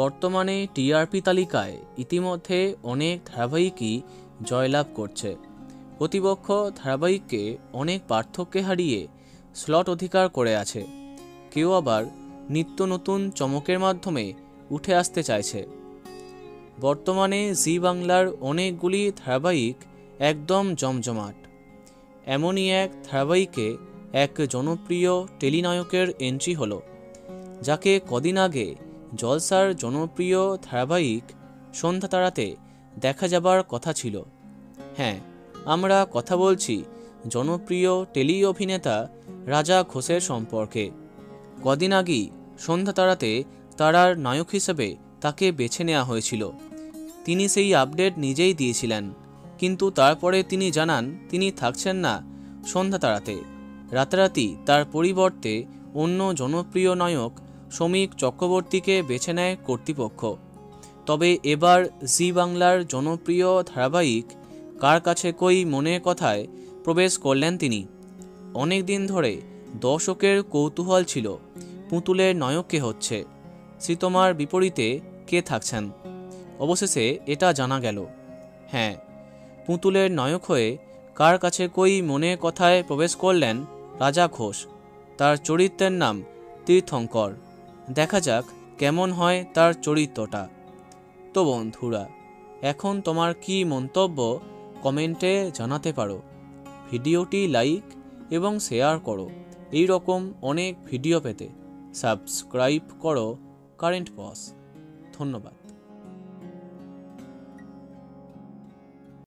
বর্তমানে টিআরপি তালিকায় ইতিমধ্যে অনেক ধারাবাহিকই জয়লাভ করছে। প্রতিপক্ষ ধারাবাহিককে অনেক পার্থক্যে হারিয়ে স্লট অধিকার করে আছে। কেউ আবার নিত্য নতুন চমকের মাধ্যমে উঠে আসতে চাইছে। বর্তমানে জি বাংলার অনেকগুলি ধারাবাহিক একদম জমজমাট। এমনই এক ধারাবাহিকে এক জনপ্রিয় টেলিনায়কের এন্ট্রি হলো, যাকে কদিন আগে জলসার জনপ্রিয় ধারাবাহিক সন্ধ্যা তারাতে দেখা যাবার কথা ছিল। হ্যাঁ, আমরা কথা বলছি জনপ্রিয় টেলি অভিনেতা রাজা ঘোষের সম্পর্কে। কদিন আগেই সন্ধ্যা তারাতে তারার নায়ক হিসেবে তাকে বেছে নেওয়া হয়েছিল। তিনি সেই আপডেট নিজেই দিয়েছিলেন, কিন্তু তারপরে তিনি জানান তিনি থাকছেন না সন্ধ্যা তারাতে। রাতারাতি তার পরিবর্তে অন্য জনপ্রিয় নায়ক শ্রমিক চক্রবর্তীকে বেছে নেয় কর্তৃপক্ষ। তবে এবার জি বাংলার জনপ্রিয় ধারাবাহিক কার কাছে কই মনের কথায় প্রবেশ করলেন তিনি। অনেক দিন ধরে দর্শকের কৌতূহল ছিল পুতুলের নায়ক কে হচ্ছে, শ্রীতমার বিপরীতে কে থাকছেন। অবশেষে এটা জানা গেল। হ্যাঁ, পুতুলের নায়ক হয়ে কার কাছে কই মনের কথায় প্রবেশ করলেন রাজা ঘোষ। তার চরিত্রের নাম তীর্থঙ্কর। দেখা যাক কেমন হয় তার চরিত্রটা। তো বন্ধুরা, এখন তোমার কি মন্তব্য কমেন্টে জানাতে পারো। ভিডিওটি লাইক এবং শেয়ার করো। এই রকম অনেক ভিডিও পেতে সাবস্ক্রাইব করো কারেন্ট পজ। ধন্যবাদ।